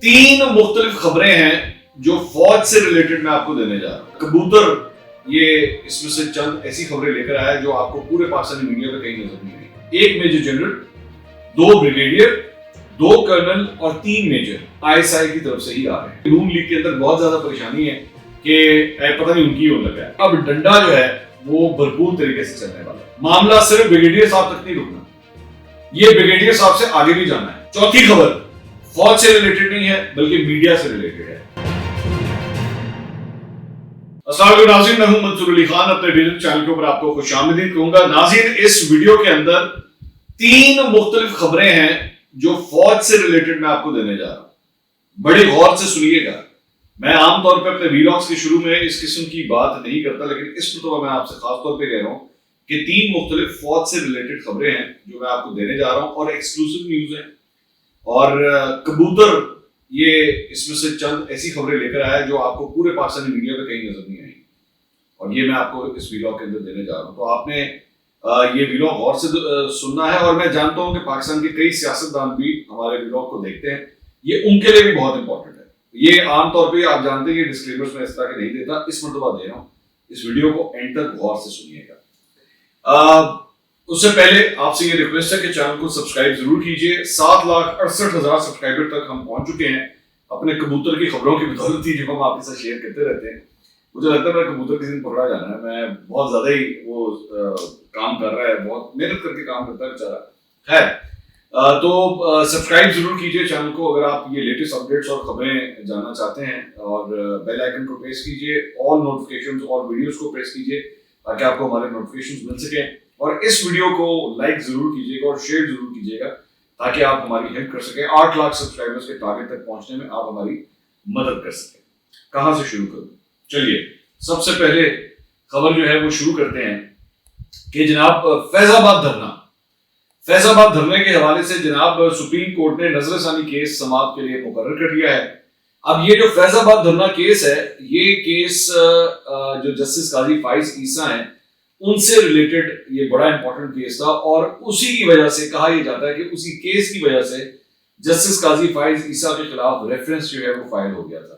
تین مختلف خبریں ہیں جو فوج سے ریلیٹڈ میں آپ کو دینے جا رہا ہوں. کبوتر یہ اس میں سے چند ایسی خبریں لے کر آیا ہے جو آپ کو پورے پاکستانی میڈیا پہ کہیں نظر نہیں آئی. ایک میجر جنرل، دو بریگیڈیئر، دو کرنل اور تین میجر ISI کی طرف سے ہی آ رہے ہیں. نون لیگ کے اندر بہت زیادہ پریشانی ہے کہ پتہ نہیں ان کی ہو لگا ہے. اب ڈنڈا جو ہے وہ بھرپور طریقے سے چلنے والا ہے. معاملہ صرف بریگیڈیئر صاحب تک نہیں رکنا، یہ بریگیڈیئر صاحب سے آگے بھی جانا ہے. چوتھی خبر فوج سے ریلیٹڈ نہیں ہے بلکہ میڈیا سے ریلیٹڈ ہے. السلام علیکم ناظرین، میں ہوں منصور علی خان، اپنے ڈیجیٹل چینل کے اوپر آپ کو خوش آمدید کہوں گا. ناظرین، اس ویڈیو کے اندر تین مختلف خبریں ہیں جو فوج سے ریلیٹڈ میں آپ کو دینے جا رہا ہوں. بڑے غور سے سنیے گا. میں عام طور پہ اپنے ویلاگز کے شروع میں اس قسم کی بات نہیں کرتا، لیکن اس مرتبہ میں آپ سے خاص طور پہ کہہ رہا ہوں کہ تین مختلف فوج سے ریلیٹڈ خبریں ہیں جو میں آپ کو دینے جا رہا ہوں اور ایکسکلوسیو نیوز ہیں. اور کبوتر یہ اس میں سے چند ایسی خبریں لے کر آیا ہے جو آپ کو پورے پاکستانی میڈیا پہ کہیں نظر نہیں آئی، اور یہ میں آپ کو اس ویلاگ کے اندر دینے جا رہا ہوں. تو آپ نے یہ ویلاگ غور سے سننا ہے، اور میں جانتا ہوں کہ پاکستان کے کئی سیاستدان بھی ہمارے ویلاگ کو دیکھتے ہیں. یہ ان کے لیے بھی بہت امپورٹنٹ ہے. یہ عام طور پہ آپ جانتے ہیں کہ ڈسکلیمرز میں اس طرح کے نہیں دیتا، اس مرتبہ دے رہا ہوں. اس ویڈیو کو اینڈ تک غور سے سنیے گا. اس سے پہلے آپ سے یہ ریکویسٹ ہے کہ چینل کو سبسکرائب ضرور کیجیے. 7,68,000 سبسکرائبر تک ہم پہنچ چکے ہیں اپنے کبوتر کی خبروں کی بدولت ہی، جو ہم آپ کے ساتھ شیئر کرتے رہتے ہیں. مجھے لگتا ہے میرا کبوتر کسی دن پکڑا جانا ہے. میں بہت زیادہ ہی وہ کام کر رہا ہے، بہت محنت کر کے کام کرتا ہے بیچارہ. خیر، تو سبسکرائب ضرور کیجیے چینل کو اگر آپ یہ لیٹسٹ اپڈیٹس اور خبریں جاننا چاہتے ہیں، اور بیل آئیکن کو پریس کیجیے، آل نوٹیفیکیشنز اور ویڈیوز کو پریس کیجیے تاکہ آپ کو ہمارے نوٹیفیکیشنز مل سکیں. اور اس ویڈیو کو لائک ضرور کیجیے گا اور شیئر ضرور کیجیے گا تاکہ آپ ہماری ہیلپ کر سکیں. 8 لاکھ سبسکرائبرز کے ٹارگٹ تک پہنچنے میں آپ ہماری مدد کر سکیں. کہاں سے شروع کروں؟ چلیے، سب سے پہلے خبر جو ہے وہ شروع کرتے ہیں کہ جناب فیض آباد دھرنے کے حوالے سے جناب سپریم کورٹ نے نظر ثانی کیس سماعت کے لیے مقرر کر دیا ہے. اب یہ جو فیض آباد دھرنا کیس ہے، یہ کیس جو جسٹس قاضی فائز عیسیٰ ہیں ان سے ریلیٹڈ یہ بڑا امپورٹنٹ کیس تھا، اور اسی کی وجہ سے کہا یہ جاتا ہے کہ اسی کیس کی وجہ سے جسٹس قاضی فائز عیسیٰ کے خلاف ریفرنس جو ہے وہ فائل ہو گیا تھا.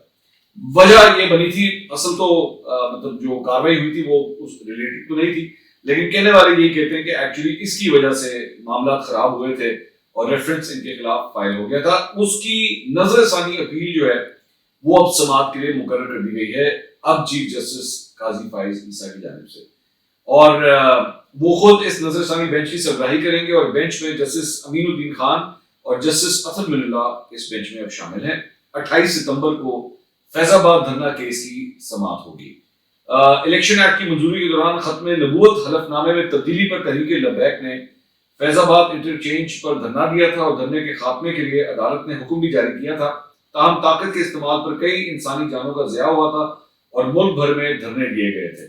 وجہ یہ بنی تھی، اصل تو مطلب جو کاروائی ہوئی تھی وہ اس ریلیٹڈ تو نہیں تھی، لیکن کہنے والے یہی کہتے ہیں کہ ایکچولی اس کی وجہ سے معاملات خراب ہوئے تھے اور ریفرنس ان کے خلاف فائل ہو گیا تھا. اس کی نظر ثانی اپیل جو ہے وہ اب سماعت کے لیے مقرر کر دی گئی ہے اب چیف جسٹس قاضی فائز عیسیٰ کی جانب سے، اور وہ خود اس نظر ثانی بینچ کی سربراہی کریں گے. اور بینچ میں جسٹس امین الدین خان اور جسٹس اطہر من اللہ اس بینچ میں اب شامل ہیں. 28 ستمبر کو فیض آباد دھرنا کیس کی سماعت ہوگی. الیکشن ایکٹ کی منظوری کے دوران ختم نبوت حلف نامے میں تبدیلی پر تحریک لبیک نے فیض آباد انٹرچینج پر دھرنا دیا تھا، اور دھرنے کے خاتمے کے لیے عدالت نے حکم بھی جاری کیا تھا. تاہم طاقت کے استعمال پر کئی انسانی جانوں کا ضیاع ہوا تھا اور ملک بھر میں دھرنے دیے گئے تھے.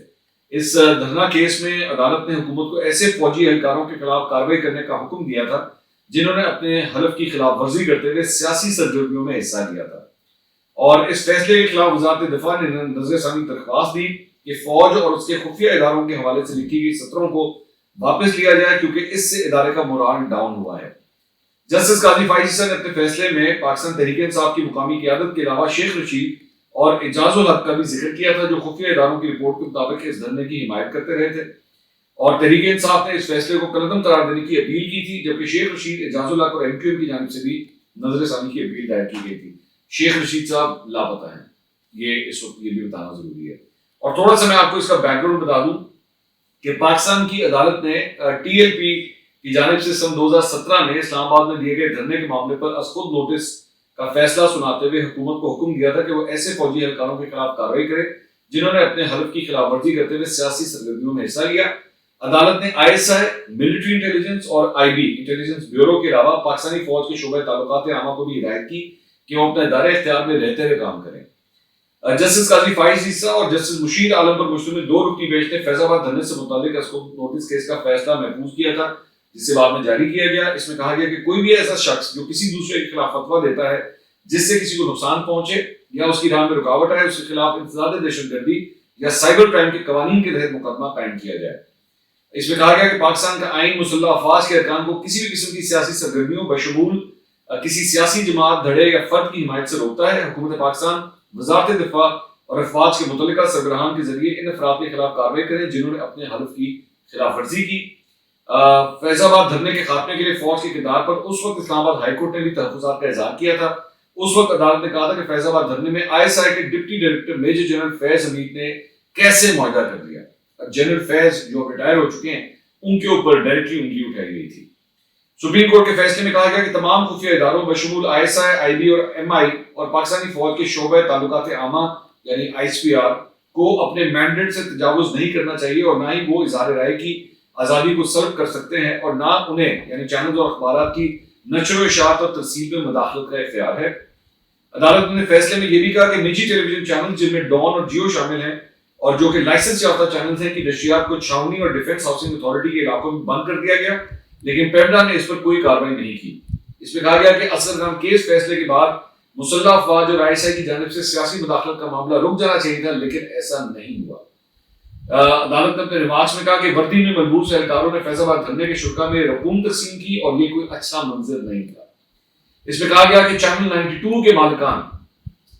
اس دھرنا کیس میں عدالت نے حکومت کو ایسے فوجی اہلکاروں کے خلاف کارروائی کرنے کا حکم دیا تھا جنہوں نے اپنے حلف کی خلاف ورزی کرتے ہوئے سیاسی سرگرمیوں میں حصہ لیا تھا. اور اس فیصلے کے خلاف وزارت دفاع نے نظر ثانی درخواست دی کہ فوج اور اس کے خفیہ اداروں کے حوالے سے لکھی گئی سطروں کو واپس لیا جائے، کیونکہ اس سے ادارے کا مورال ڈاؤن ہوا ہے. جسٹس قاضی فائز عیسیٰ نے اپنے فیصلے میں پاکستان تحریک انصاف کی مقامی قیادت کے علاوہ شیخ رشید اور اعجاز الحق کا بھی ذکر کیا تھا، جو خفیہ اداروں کی رپورٹ کے مطابق اس دھرنے کی حمایت کرتے رہے تھے. اور تحریک انصاف نے اس فیصلے کو کالعدم قرار دینے کی اپیل کی تھی، جبکہ شیخ رشید، اعجاز الحق اور MQM کی جانب سے بھی نظر ثانی کی اپیل دائر کی گئی تھی. شیخ رشید صاحب لاپتہ ہیں، یہ اس وقت یہ بھی بتانا ضروری ہے. اور تھوڑا سا میں آپ کو اس کا بیک گراؤنڈ بتا دوں کہ پاکستان کی عدالت نے TLP کی جانب سے سن 2017 میں اسلام آباد میں دیے گئے دھرنے کے معاملے پر از خود نوٹس کا فیصلہ سناتے ہوئے حکومت کو حکم دیا تھا کہ وہ ایسے فوجی اہلکاروں کے خلاف کارروائی کرے جنہوں نے اپنے حلف کی خلاف ورزی کرتے ہوئے سیاسی سرگرمیوں میں حصہ لیا. عدالت نے ISI، ملٹری انٹیلیجنس اور IB انٹیلیجنس بیورو کے علاوہ پاکستانی فوج کے شعبہ تعلقات عامہ کو بھی ہدایت کی کہ وہ اپنے دائرہ اختیار میں رہتے ہوئے کام کریں. جسٹس قاضی فائز عیسیٰ اور جسٹس مشیر عالم پر مشتمل 2 رکنی بینچ نے فیض آباد دھرنے سے متعلق از خود نوٹس کیس کا فیصلہ محفوظ کیا تھا، جسے بعد میں جاری کیا گیا. اس میں کہا گیا کہ کوئی بھی ایسا شخص جو کسی دوسرے کے خلاف فتویٰ دیتا ہے جس سے کسی کو نقصان پہنچے یا اس کی راہ میں رکاوٹ آئے، اس کے خلاف انسداد دہشت گردی یا سائبر کرائم کے قوانین کے تحت مقدمہ قائم کیا جائے. اس میں کہا گیا کہ پاکستان کا آئین مسلح افواج کے ارکان کو کسی بھی قسم کی سیاسی سرگرمیوں بشمول کسی سیاسی جماعت، دھڑے یا فرد کی حمایت سے روکتا ہے، حکومت پاکستان وزارت دفاع اور افواج کے متعلقہ سربراہان کے ذریعے ان افراد کے خلاف کارروائی کریں جنہوں نے اپنے حلف کی خلاف ورزی کی۔ فیض آباد دھرنے کے خاتمے کے لیے فوج کے کردار پر اس وقت اسلام آباد ہائی کورٹ نے بھی تحفظات کا اظہار کیا تھا۔ اس وقت عدالت نے کہا تھا کہ فیض آباد دھرنے میں ISI کے ڈپٹی ڈائریکٹر میجر جنرل فیض حمید نے کیسے معاہدہ کر دیا۔ جنرل فیض جو ریٹائر ہو چکے ہیں ان کے اوپر ڈائریکٹلی انگلی اٹھائی گئی تھی۔ سپریم کورٹ کے فیصلے میں کہا گیا کہ تمام خفیہ اداروں بشمول ISI، IB اور MI اور پاکستانی فوج کے شعبہ تعلقات عامہ یعنی ISPR کو اپنے مینڈیٹ سے تجاوز نہیں کرنا چاہیے اور نہ ہی وہ اظہار رائے کی آزادی کو سلب کر سکتے ہیں اور نہ انہیں یعنی چینلز اور اخبارات کی نشر و اشاعت اور ترسیل میں مداخلت کا اختیار ہے۔ عدالت نے فیصلے میں یہ بھی کہا کہ نجی ٹیلی ویژن چینل جن میں ڈان اور جیو شامل ہیں اور جو کہ لائسنس یافتہ چینلز ہیں کی نشریات کو چھاونی اور ڈیفنس ہاؤسنگ اتھارٹی کے علاقوں میں بند کر دیا گیا، لیکن پیمڈا نے اس پر کوئی کارروائی نہیں کی۔ اس میں کہا گیا کہ اصغر خان کیس فیصلے کے بعد مسلح افواج اور ISI کی جانب سے سیاسی مداخلت کا معاملہ رک جانا چاہیے تھا، لیکن ایسا نہیں ہوا۔ عدالت نے اپنے ریمارکس میں کہا کہ وردی میں ملبوس اہلکاروں نے فیض آباد دھرنے کے شرکا میں رقوم تقسیم کی اور یہ کوئی اچھا منظر نہیں تھا۔ اس میں کہا گیا کہ چینل 92 کے مالکان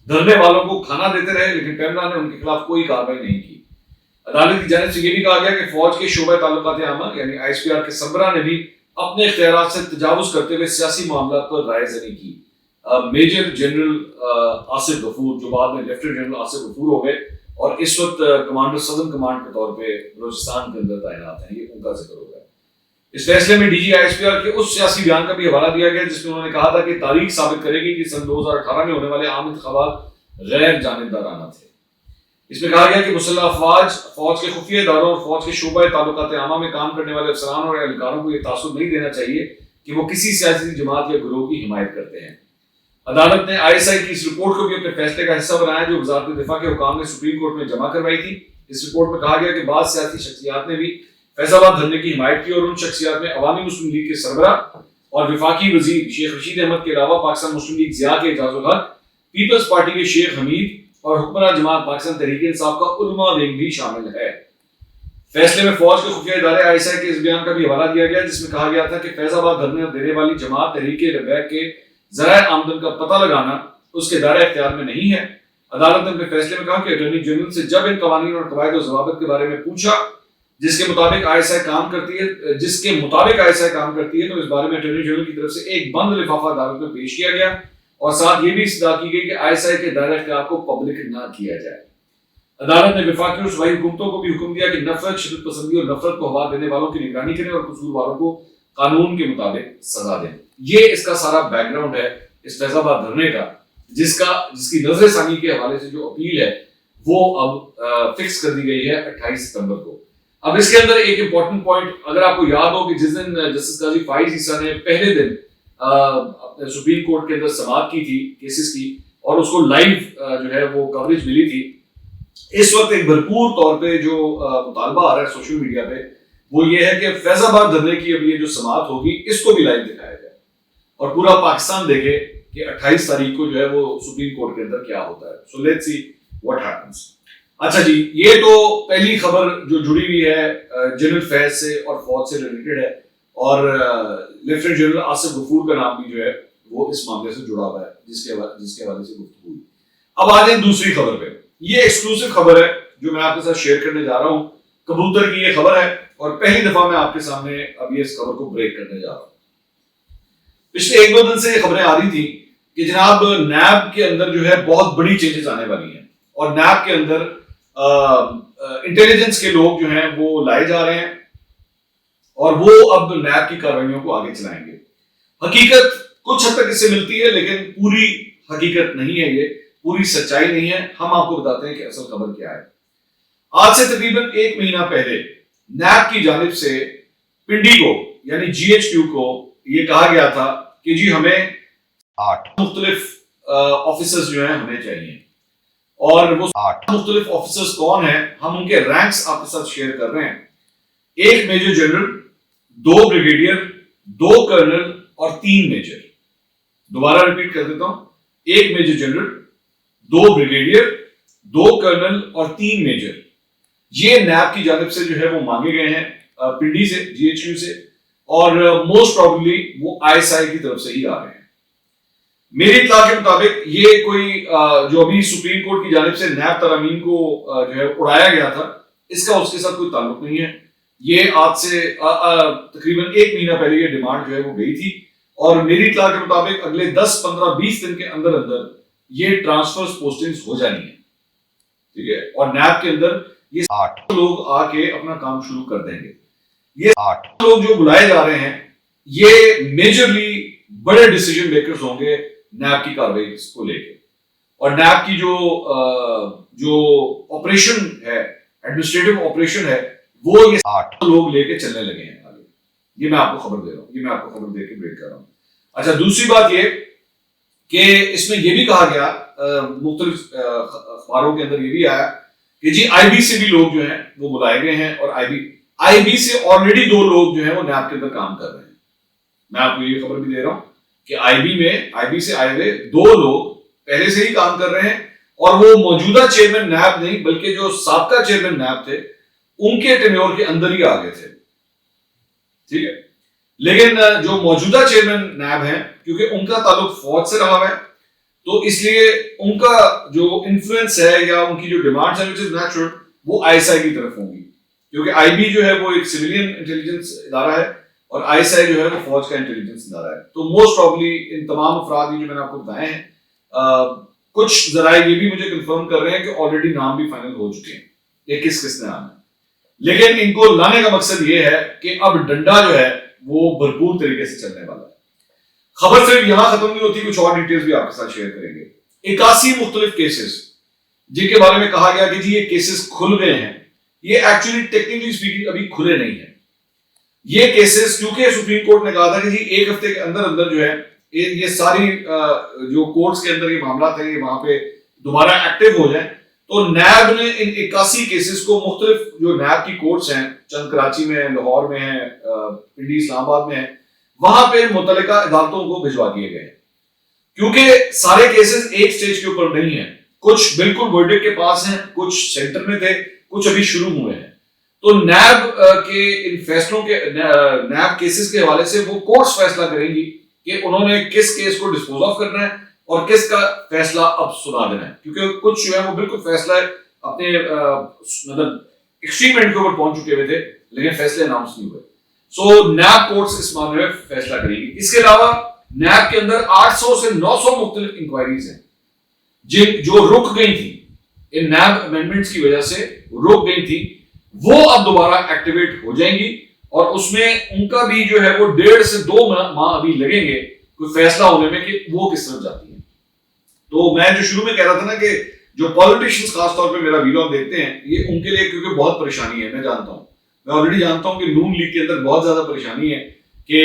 دھرنے والوں کو کھانا دیتے رہے، لیکن پیمڈا نے ان کے خلاف کوئی کارروائی نہیں کی۔ عدالت کی جانب سے یہ بھی کہا گیا کہ فوج کے شعبہ تعلقات عامہ یعنی ISPR کے سربراہ نے بھی اپنے اختیارات سے تجاوز کرتے ہوئے سیاسی معاملات پر رائے زنی کی۔ میجر جنرل آصف غفور جو بعد میں لیفٹیننٹ جنرل آصف غفور ہو گئے اور اس وقت کمانڈر سدرن کمانڈ کے طور پہ بلوچستان کے اندر تعینات ہیں، یہ ان کا ذکر ہو گیا۔ اس فیصلے میں DG ISPR کے اس سیاسی بیان کا بھی حوالہ دیا گیا جس میں انہوں نے کہا تھا کہ تاریخ ثابت کرے گی کہ سن 2018 میں ہونے والے عام انتخابات غیر جانبدارانہ تھے۔ اس میں کہا گیا کہ مسلح افواج، فوج کے خفیہ اداروں اور فوج کے شعبہ تعلقات عامہ میں کام کرنے والے افسران اور اہلکاروں کو یہ تاثر نہیں دینا چاہیے کہ وہ کسی سیاسی جماعت یا گروہ کی حمایت کرتے ہیں۔ عدالت نے ISI کی اس رپورٹ کو بھی اپنے فیصلے کا حصہ بنایا جو وزارت دفاع کے حکام نے سپریم کورٹ میں جمع کروائی تھی۔ اس رپورٹ میں کہا گیا کہ بعض سیاسی شخصیات نے بھی فیض آباد دھرنے کی حمایت کی اور ان شخصیات میں عوامی مسلم لیگ کے سربراہ اور وفاقی وزیر شیخ رشید احمد کے علاوہ پاکستان مسلم لیگ ضیاء کے اعجاز الحق، پیپلز پارٹی کے شیخ حمید اور حکمراں جماعت پاکستان تحریک انصاف کا علماء ونگ بھی شامل ہے۔ فیصلے میں فوج کے خفیہ ادارے ISI کے اس بیان کا بھی حوالہ دیا گیا جس میں کہا گیا تھا کہ فیض آباد دھرنے دینے والی جماعت تحریک لبیک کے ذرائع آمدن کا پتہ لگانا اس کے دائرہ اختیار میں نہیں ہے۔ عدالت نے اپنے فیصلے میں کہا کہ اٹارنی جنرل سے جب ان قوانین اور قواعد و ضوابط کے بارے میں پوچھا جس کے مطابق ISI کام کرتی ہے تو اس بارے میں اٹارنی جنرل کی طرف سے ایک بند لفافہ عدالت میں پیش کیا گیا اور ساتھ یہ بھی استدعا کی گئی کہ ISI کے دائرہ اختیار کو پبلک نہ کیا جائے۔ عدالت نے وفاقی اور صوبائی حکومتوں کو بھی حکم دیا کہ نفرت، شدت پسندی اور نفرت کو ہوا دینے والوں کی نگرانی کریں اور قصورواروں کو قانون کے مطابق سزا دیں۔ یہ اس کا سارا بیک گراؤنڈ ہے اس فیض آباد دھرنے کا، جس کی نظر ثانی کے حوالے سے جو اپیل ہے وہ اب فکس کر دی گئی ہے 28 ستمبر کو۔ اب اس کے اندر ایک امپورٹنٹ پوائنٹ اگر آپ کو یاد ہو کہ جس دن جسٹس قاضی فائز عیسیٰ نے پہلے دن سپریم کورٹ کے اندر سماعت کی تھی کیسز کی اور اس کو لائیو جو ہے وہ کوریج ملی تھی، اس وقت ایک بھرپور طور پہ جو مطالبہ آ رہا ہے سوشل میڈیا پہ وہ یہ ہے کہ فیض آباد دھرنے کی اب یہ جو سماعت ہوگی اس کو بھی لائیو دکھایا جائے اور پورا پاکستان دیکھے کہ 28 تاریخ کو جو ہے وہ سپریم کورٹ کے اندر کیا ہوتا ہے۔ So let's see what happens. اچھا جی، یہ تو پہلی خبر جو جڑی ہوئی ہے جنرل فیض سے اور فوج سے ریلیٹڈ ہے اور لیفٹیننٹ جنرل آصف غفور کا نام بھی جو ہے وہ اس معاملے سے جڑا ہوا ہے جس کے حوالے سے گفتگو ہوئی۔ اب آ جائیں دوسری خبر پہ۔ یہ ایکسکلوسیو خبر ہے جو میں آپ کے ساتھ شیئر کرنے جا رہا ہوں، کبوتر کی یہ خبر ہے اور پہلی دفعہ میں آپ کے سامنے اب یہ اس خبر کو بریک کرنے جا رہا ہوں۔ پچھلے ایک دو دن سے یہ خبریں آ رہی تھی کہ جناب نیب کے اندر جو ہے بہت بڑی چینجز آنے والی ہیں اور نیب کے اندر انٹیلیجنس کے لوگ جو ہیں وہ لائے جا رہے ہیں اور وہ اب نیب کی کارروائیوں کو آگے چلائیں گے۔ حقیقت کچھ حد تک اس سے ملتی ہے لیکن پوری حقیقت نہیں ہے، یہ پوری سچائی نہیں ہے۔ ہم آپ کو بتاتے ہیں کہ اصل خبر کیا ہے۔ آج سے تقریباً 1 مہینہ پہلے نیب کی جانب سے پنڈی کو یعنی GHQ کو یہ کہا گیا تھا کہ جی ہمیں 8 مختلف آفیسرز جو ہیں ہمیں چاہیے اور وہ 8 مختلف آفیسرز کون ہیں ہم ان کے رینکس آپ کے ساتھ شیئر کر رہے ہیں۔ 1 میجر جنرل، 2 بریگیڈیئر، 2 کرنل اور 3 میجر۔ دوبارہ ریپیٹ کر دیتا ہوں، 1 میجر جنرل، 2 بریگیڈیئر، 2 کرنل اور 3 میجر۔ یہ نیب کی جانب سے جو ہے وہ مانگے گئے ہیں پنڈی سے، GHQ سے، اور موسٹ پروبیبلی وہ ISI کی طرف سے ہی آ رہے ہیں۔ میری اطلاع کے مطابق یہ کوئی جو ابھی سپریم کورٹ کی جانب سے نیب ترامیم کو جو ہے اڑایا گیا تھا، اس کا اس کے ساتھ کوئی تعلق نہیں ہے. یہ آج سے تقریباً 1 مہینہ پہلے یہ ڈیمانڈ جو ہے وہ گئی تھی، اور میری اطلاع کے مطابق اگلے 10 15 20 دن کے اندر اندر یہ ٹرانسفرز پوسٹنگز ہو جانی ہے. ٹھیک ہے، اور نیب کے اندر یہ 8 لوگ آ کے اپنا کام شروع کر دیں گے. یہ 8 لوگ جو بلائے جا رہے ہیں یہ میجرلی بڑے ڈیسیجن میکرز ہوں گے نیب کی کارروائی کو لے کے، اور نیب کی جو آپریشن ہے، ایڈمنسٹریٹو آپریشن ہے، وہ یہ 8 لوگ لے کے چلنے لگے ہیں آگے. یہ میں آپ کو خبر دے رہا ہوں، یہ میں آپ کو خبر دے کے بریک کر رہا ہوں. اچھا، دوسری بات یہ کہ اس میں یہ بھی کہا گیا، مختلف اخباروں کے اندر یہ بھی آیا کہ جی آئی بی سے بھی لوگ جو ہیں وہ بلائے گئے ہیں، اور آئی بی سے آلریڈی 2 لوگ جو ہیں وہ نیب کے اندر کام کر رہے ہیں. میں آپ کو یہ خبر بھی دے رہا ہوں کہ آئی بی سے آئے ہوئے 2 لوگ پہلے سے ہی کام کر رہے ہیں، اور وہ موجودہ چیئرمین نیب نہیں بلکہ جو سابقہ چیئرمین نیب تھے ان کے ٹینیور کے اندر ہی آگے تھے. ٹھیک ہے، لیکن جو موجودہ چیئرمین نیب ہیں، کیونکہ ان کا تعلق فوج سے رہا ہے، تو اس لیے ان کا جو انفلوئنس ہے یا ان کی جو ڈیمانڈز ہیں which is natural، وہ آئی ایس آئی کی طرف ہوں گی، کیونکہ آئی بی جو ہے وہ ایک سویلین انٹیلیجنس ادارہ ہے اور آئی ایس آئی جو ہے وہ فوج کا انٹیلیجنس ادارہ ہے. تو موسٹ پروبلی ان تمام افراد جو میں نے آپ کو بتائے ہیں، کچھ ذرائع یہ بھی مجھے کنفرم کر رہے ہیں کہ آلریڈی نام بھی فائنل ہو چکے ہیں کہ کس نے آنا ہے. لیکن ان کو لانے کا مقصد یہ ہے کہ اب ڈنڈا جو ہے وہ بھرپور طریقے سے چلنے والا ہے. خبر صرف یہاں ختم نہیں ہوتی، کچھ اور ڈیٹیلز بھی آپ کے ساتھ شیئر کریں گے. 81 مختلف کیسز جن کے بارے میں کہا گیا کہ جی یہ کیسز کھل گئے ہیں، یہ ایکچولی ٹیکنیکلی اسپیکنگ ابھی کھلے نہیں ہیں. یہ کیسز کیونکہ سپریم کورٹ نے کہا تھا کہ جی 1 ہفتے کے اندر اندر جو ہے یہ ساری جو کورٹس کے اندر یہ معاملات ہیں یہ وہاں پہ دوبارہ ایکٹیو ہو جائیں، تو نیب نے ان 81 کیسز کو مختلف جو نیب کی کورٹس ہیں، چند کراچی میں، لاہور میں ہیں، پنڈی اسلام آباد میں ہیں، وہاں پہ متعلقہ عدالتوں کو بھجوا دیے گئے. کیونکہ سارے کیسز ایک سٹیج کے اوپر نہیں ہیں، کچھ بالکل ورڈکٹ کے پاس ہیں، کچھ سینٹر میں تھے، کچھ ابھی شروع ہوئے ہیں. تو نیب کے ان فیصلوں کے نیب کیسز کے حوالے سے وہ کورٹس فیصلہ کریں گی کہ انہوں نے کس کیس کو ڈسپوز آف کرنا ہے اور کس کا فیصلہ اب سنا دینا ہے. کیونکہ کچھ جو ہے وہ بالکل فیصلہ اپنے مطلب ایکسٹریم اینڈ کے اوپر پہنچ چکے ہوئے تھے لیکن فیصلے اناؤنس نہیں ہوئے. سو نیب کورٹس اس معاملے میں فیصلہ کریں گی. اس کے علاوہ نیب کے اندر 800 سے 900 مختلف انکوائریز ہیں جو رک گئی تھی، ان نیب امینڈمنٹس کی وجہ سے رک گئی تھی، وہ اب دوبارہ ایکٹیویٹ ہو جائیں گی، اور اس میں ان کا بھی جو ہے وہ 1.5 سے 2 ماہ ابھی لگیں گے کوئی فیصلہ ہونے میں کہ وہ کس طرف جاتی ہیں. تو میں جو شروع میں کہہ رہا تھا نا کہ جو پالیٹیشنز خاص طور پہ میرا ویلاگ دیکھتے ہیں، یہ ان کے لیے کیونکہ بہت پریشانی ہے. میں جانتا ہوں، میں آلریڈی جانتا ہوں کہ نون لیگ کے اندر بہت زیادہ پریشانی ہے کہ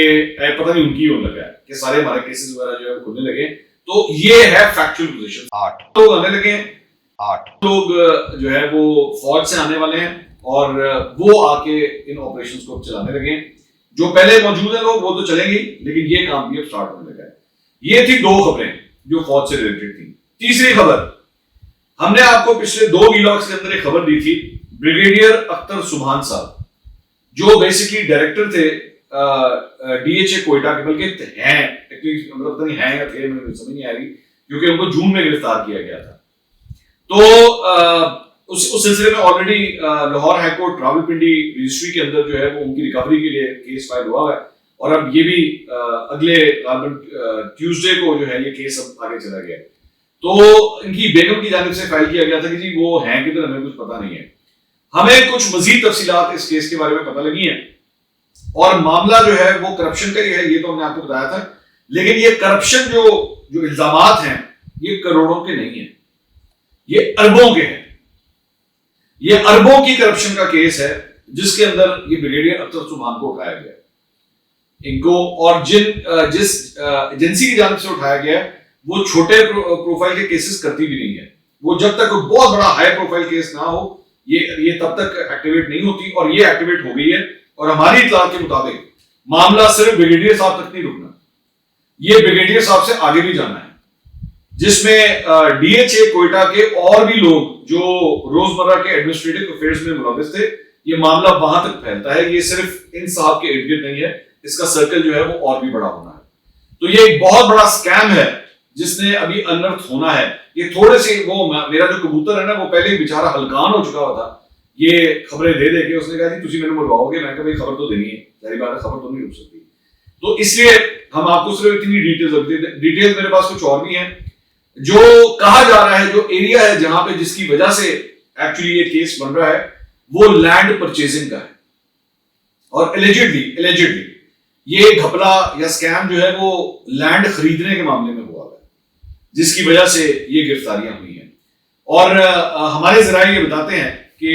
پتہ نہیں ان کی ہونے لگا ہے کہ سارے ہمارے کیسز وغیرہ جو ہے کھلنے لگے. تو یہ ہے فیکچوئل پوزیشن. 8 لوگ آنے لگے ہیں، 8 لوگ جو ہے وہ فوج سے آنے والے ہیں، اور وہ آ کے ان آپریشنز کو چلانے لگے ہیں. جو پہلے موجود ہیں لوگ وہ تو چلیں گے، لیکن یہ کام بھی اب سٹارٹ ہونے لگا ہے. یہ تھی 2 خبریں جو فوج سے ریلیٹڈ تھیں. تیسری خبر، ہم نے آپ کو پچھلے 2 ویلاگز کے اندر ایک خبر دی تھی، بریگیڈیئر اختر سبحان صاحب جو بیسیکلی ڈائریکٹر تھے ڈی ایچ اے کوئٹہ کے، بلکہ ہیں مطلب پتہ نہیں ہیں یا تھے، مجھے سمجھ نہیں آ رہی، کیونکہ ان کو جون میں گرفتار کیا گیا تھا. تو اس سلسلے میں already Lahore high court Rawalpindi registry کے اندر جو ہے وہ ان کی ریکوری کے لیے کیس فائل ہوا ہے، اور اب یہ بھی اگلے ٹیوزڈے کو جو ہے یہ کیس اب آگے چلا گیا. تو ان کی بیگم کی جانب سے فائل کیا گیا تھا کہ جی وہ ہیں کدھر ہمیں کچھ پتہ نہیں ہے. ہمیں کچھ مزید تفصیلات اس کیس کے بارے میں پتہ لگی ہیں، اور معاملہ جو ہے وہ کرپشن کا ہی ہے، یہ تو ہم نے آپ کو بتایا تھا. لیکن یہ کرپشن جو الزامات ہیں یہ کروڑوں کے نہیں ہیں، یہ اربوں کے ہیں. یہ اربوں کی کرپشن کا کیس ہے جس کے اندر یہ بریگیڈیئر اختر سبحان کو اٹھایا گیا ان کو، اور جس ایجنسی کی جانب سے اٹھایا گیا ہے وہ چھوٹے پروفائل کے کیسز کرتی بھی نہیں ہے. وہ جب تک کوئی بہت بڑا ہائی پروفائل کیس نہ ہو یہ تب تک ایکٹیویٹ نہیں ہوتی، اور یہ ایکٹیویٹ ہو گئی ہے. اور ہماری اطلاع کے مطابق معاملہ صرف بریگیڈیئر صاحب تک نہیں رکنا، یہ بریگیڈیئر صاحب سے آگے بھی جانا ہے، جس میں ڈی ایچ اے کوئٹہ کے اور بھی لوگ جو روزمرہ کے ایڈمنسٹریٹو افیئرز میں ملوث تھے، یہ معاملہ وہاں تک پھیلتا ہے. یہ صرف ان صاحب کے ارد گرد نہیں ہے، اس کا سرکل جو ہے وہ اور بھی بڑا ہونا ہے. تو یہ ایک بہت بڑا اسکیم ہے جس نے ابھی انرتھ ہونا ہے. یہ تھوڑے سے وہ میرا جو کبوتر ہے نا وہ پہلے ہی بیچارہ ہلکان ہو چکا ہوا تھا یہ خبریں دے دے کے. اس نے کہا جی تسی میرے مرواؤ گے. میں کہا بھائی خبر تو دینی ہے, ظاہر بات ہے خبر تو نہیں رک سکتی. تو اس لیے ہم آپ کو صرف اتنی ڈیٹیلز میرے پاس کچھ اور بھی ہیں. جو کہا جا رہا ہے, جو ایریا ہے جہاں پہ جس کی وجہ سے ایکچولی یہ کیس بن رہا ہے وہ لینڈ پرچیزنگ کا ہے. اور ایلیجڈلی یہ گھپلا یا اسکیم جو ہے وہ لینڈ خریدنے کے معاملے میں ہوا ہے, جس کی وجہ سے یہ گرفتاریاں ہوئی ہیں. اور ہمارے ذرائع یہ بتاتے ہیں کہ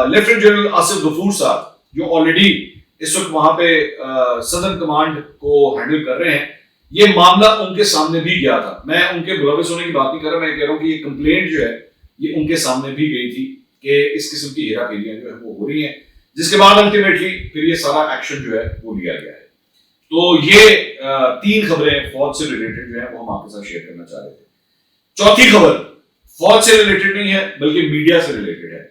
لیفٹیننٹ جنرل آصف غفور صاحب جو آلریڈی اس وقت وہاں پہ سدرن کمانڈ کو ہینڈل کر رہے ہیں, یہ معاملہ ان کے سامنے بھی گیا تھا. میں ان کے ملوث ہونے کی بات نہیں کر رہا, میں کہہ رہا ہوں کہ یہ کمپلینٹ جو ہے یہ ان کے سامنے بھی گئی تھی کہ اس قسم کی ہیرا پھیریاں جو ہے وہ ہو رہی ہیں, جس کے بعد الٹیمیٹلی پھر یہ سارا ایکشن جو ہے وہ لیا گیا ہے. تو یہ 3 خبریں فوج سے ریلیٹڈ جو ہیں وہ ہم آپ کے ساتھ شیئر کرنا چاہ رہے تھے. چوتھی خبر فوج سے ریلیٹڈ نہیں ہے بلکہ میڈیا سے ریلیٹڈ ہے.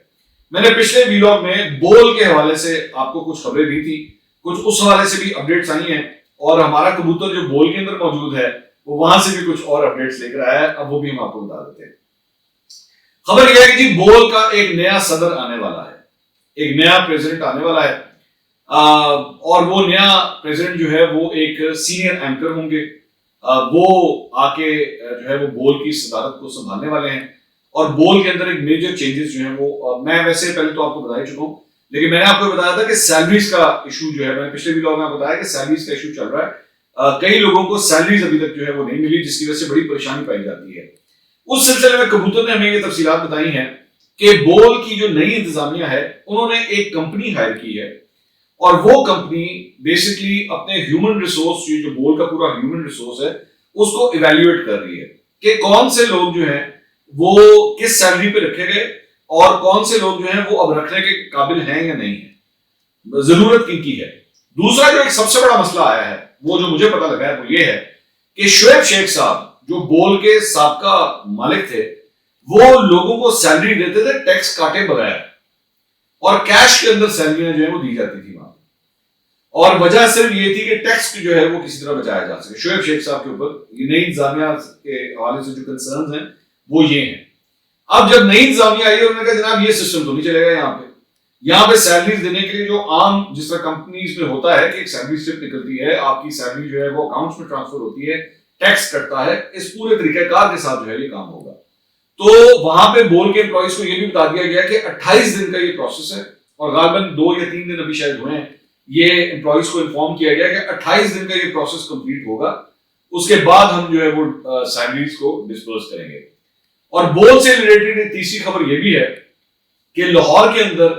میں نے پچھلے ویلاگ میں بول کے حوالے سے آپ کو کچھ خبریں دی تھی, کچھ اس حوالے سے بھی اپڈیٹس آئی ہیں, اور ہمارا کبوتر جو بول کے اندر موجود ہے وہ وہاں سے بھی کچھ اور اپڈیٹس لے کر آیا ہے. اب وہ بھی ہم آپ کو بتا دیتے ہیں. خبر یہ ہے کہ جی بول کا ایک نیا صدر آنے والا ہے, ایک نیا پریزیڈنٹ آنے والا ہے, اور وہ نیا پریزیڈنٹ جو ہے وہ ایک سینئر اینکر ہوں گے. وہ آ کے جو ہے وہ بول کی صدارت کو سنبھالنے والے ہیں. اور بول کے اندر ایک میجر چینجز جو ہیں وہ, میں ویسے پہلے تو آپ کو بتا ہی چکا ہوں, لیکن میں نے آپ کو بتایا تھا کہ سیلریز کا ایشو جو ہے, میں نے پچھلے ویلاگ میں بتایا کہ سیلریز کا ایشو چل رہا ہے. کئی لوگوں کو سیلریز ابھی تک جو ہے وہ نہیں ملی, جس کی وجہ سے بڑی پریشانی پائی جاتی ہے. اس سلسلے میں کبوتر نے ہمیں یہ تفصیلات بتائی ہیں کہ بول کی جو نئی انتظامیہ ہے انہوں نے ایک کمپنی ہائر کی ہے, اور وہ کمپنی بیسکلی اپنے ہیومن ریسورس جو بول کا پورا ہیومن ریسورس ہے اس کو ایویلیویٹ کر رہی ہے کہ کون سے لوگ جو ہیں وہ کس سیلری پہ رکھے گئے اور کون سے لوگ جو ہیں وہ اب رکھنے کے قابل ہیں یا نہیں ہیں, ضرورت کن کی ہے. دوسرا جو ایک سب سے بڑا مسئلہ آیا ہے وہ جو مجھے پتا لگا ہے وہ یہ ہے کہ شعیب شیخ صاحب جو بول کے سابقہ مالک تھے وہ لوگوں کو سیلری دیتے تھے ٹیکس کاٹے بغیر, اور کیش کے اندر سیلریاں جو ہیں وہ دی جاتی تھی وہاں. اور وجہ صرف یہ تھی کہ ٹیکس جو ہے وہ کسی طرح بچایا جا سکے. شعیب شیخ صاحب کے اوپر یہ نئی انتظامیہ کے حوالے سے جو کنسرنز ہیں وہ یہ ہیں. اب جب نئی انتظامیہ آئی ہے انہوں نے کہا جناب یہ سسٹم تو نہیں چلے گا, یہاں پہ سیلریز دینے کے لیے جو عام جس طرح کمپنیز میں ہوتا ہے کہ ایک سیلری سلپ نکلتی ہے, آپ کی سیلری جو ہے وہ اکاؤنٹس میں ٹرانسفر ہوتی ہے, ٹیکس کٹتا ہے, اس پورے طریقہ کار کے ساتھ جو ہے یہ کام ہوگا. تو وہاں پہ بول کے امپلائیز کو یہ بھی بتا دیا گیا کہ 28 دن کا یہ پروسیس ہے, اور غالباً 2 یا 3 دن ابھی شاید ہوئے ہیں. یہ امپلائیز کو انفارم کیا گیا کہ 28 دن کا یہ پروسیس کمپلیٹ ہوگا, اس کے بعد ہم جو ہے وہ سیلریز کو ڈسپرس کریں گے. اور بول سے ریلیٹڈ ایک تیسری خبر یہ بھی ہے کہ لاہور کے اندر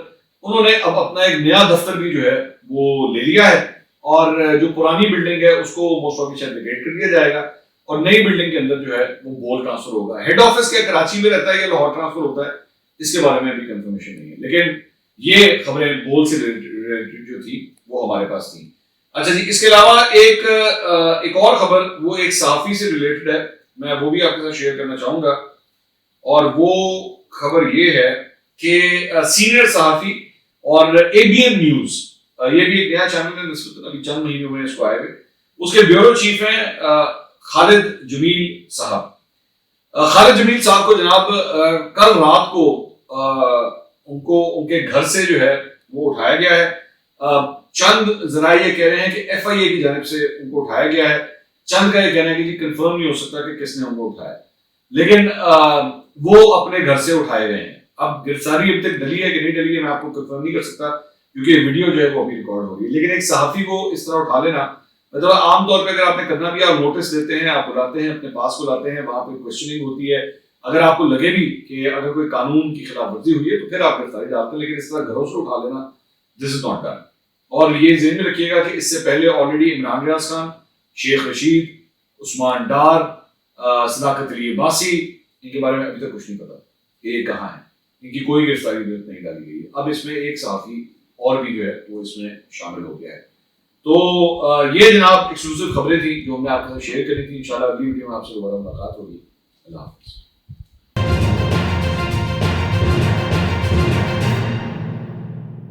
انہوں نے اب اپنا ایک نیا دفتر بھی جو ہے وہ لے لیا ہے, اور جو پرانی بلڈنگ ہے اس کو موسٹ آف شاید ویکیٹ کر دیا جائے گا, اور نئی بلڈنگ کے اندر جو ہے وہ بول ٹرانسفر ہوگا. ہیڈ آفس کیا کراچی میں رہتا ہے یا لاہور ٹرانسفر ہوتا ہے اس کے بارے میں ابھی کنفرمیشن نہیں ہے, لیکن یہ خبریں بول سے ریلیٹڈ جو تھی وہ ہمارے پاس تھیں. اچھا جی, اس کے علاوہ ایک اور خبر وہ ایک صحافی سے ریلیٹڈ ہے, میں وہ بھی آپ کے ساتھ شیئر کرنا چاہوں گا. اور وہ خبر یہ ہے کہ سینئر صحافی اور اے بی این نیوز, یہ بھی ایک نیا چینل ہے نسبتاً ابھی چند مہینوں میں اس کو آئے ہوئے, اس کے بیورو چیف ہیں خالد جمیل صاحب. خالد جمیل صاحب کو جناب کل رات کو ان کے گھر سے جو ہے وہ اٹھایا گیا ہے. چند ذرائع یہ کہہ رہے ہیں کہ ایف آئی اے کی جانب سے ان کو اٹھایا گیا ہے, چند کا یہ کہنا ہے کہ جی کنفرم نہیں ہو سکتا کہ کس نے ان کو اٹھایا, لیکن وہ اپنے گھر سے اٹھائے گئے ہیں. اب گرفتاری ابھی تک ڈلی ہے کہ نہیں ڈلی ہے میں آپ کو کنفرم نہیں کر سکتا کیونکہ یہ ویڈیو جو ہے وہ ابھی ریکارڈ ہو رہی ہے, لیکن ایک صحافی کو اس طرح اٹھا لینا مطلب عام طور پہ اگر آپ نے کرنا بھی, آپ نوٹس دیتے ہیں, آپ بلاتے ہیں اپنے پاس بلاتے ہیں, وہاں پہ کوشچننگ ہوتی ہے, اگر آپ کو لگے بھی کہ اگر کوئی قانون کی خلاف ورزی ہوئی ہے تو پھر آپ گرفتاری ڈالتے ہیں, لیکن اس طرح گھروں سے اٹھا لینا دس از ناٹ ڈن. اور یہ ذہن میں رکھیے گا کہ اس سے پہلے آلریڈی عمران ریاض خان, شیخ رشید, عثمان ڈار, صداقت علی عباسی, ان کے بارے میں ابھی تک کچھ نہیں پتا کہ یہ کہاں ہے, ان کی کوئی گرفتاری نہیں ڈالی گئی ہے. اب اس میں ایک صحافی اور بھی جو ہے وہ اس میں شامل ہو گیا ہے. تو یہ جناب ایکسکلوسیو خبریں تھیں جو ہم نے آپ کے ساتھ شیئر کرنی تھی. انشاءاللہ اگلی ویڈیو میں آپ سے دوبارہ ملاقات ہوگی. اللہ حافظ.